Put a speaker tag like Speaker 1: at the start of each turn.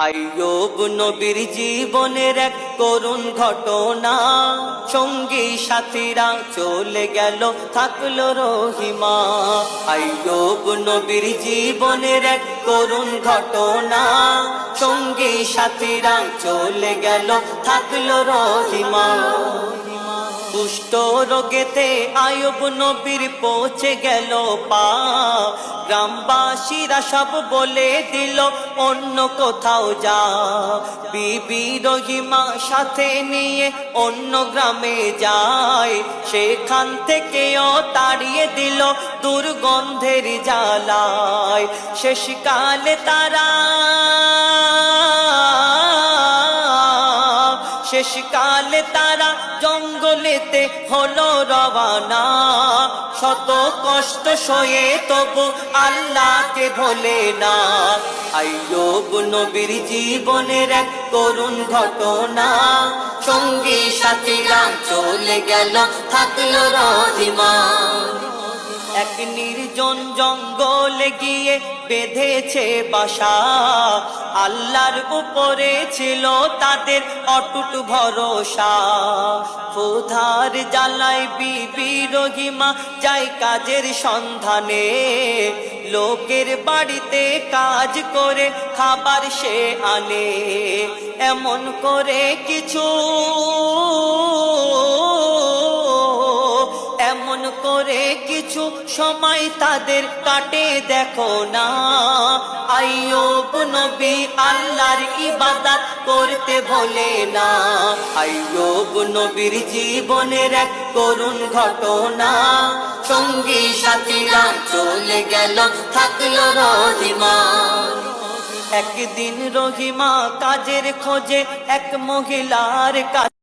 Speaker 1: আইয়ুব নবীর জীবনের এক করুণ ঘটনা, সঙ্গী সাথীরা চলে গেল থাকলো রহিমা। আইয়ুব নবীর জীবনের এক করুণ ঘটনা, সঙ্গী সাথীরা চলে গেল থাকলো রহিমা। কুষ্ঠ রোগেতে আইয়ুব নবীর পৌঁছে গেল পা, গ্রামবাসীরা সব বলে দিল অন্য কোথাও যা। বিবি রহিমা সাথে নিয়ে অন্য গ্রামে যায়, সেখান থেকেও তাড়িয়ে দিল দুর্গন্ধের জ্বালায়। শেষকালে তারা জঙ্গলেতে হলো রওয়ানা। শত কষ্ট সয়ে তবু আল্লাহকে ভোলে না। আইয়ুব নবীর জীবনের এক করুণ ঘটনা, সঙ্গী সাথীরা চলে গেল থাকলো রহিমা। এক নির্জন জঙ্গলে গিয়ে বেঁধেছে বাসা, আল্লাহর উপরে ছিল তাদের অটুট ভরসা। ক্ষুধার জ্বালায় বিবি রহিমা যায় কাজের সন্ধানে, লোকের বাড়িতে কাজ করে খাবার সে আনে। এমন করে কিছু সময় তাদের কাটে দেখো না। আইয়ুব নবী আল্লাহর ইবাদত করতে ভোলে না। আইয়ুব নবীর জীবনের এক করুণ ঘটনা, সঙ্গী সাথীরা চলে গেল থাকলো রহিমা। একদিন রহিমা কাজের খোঁজে এক মহিলার কাছে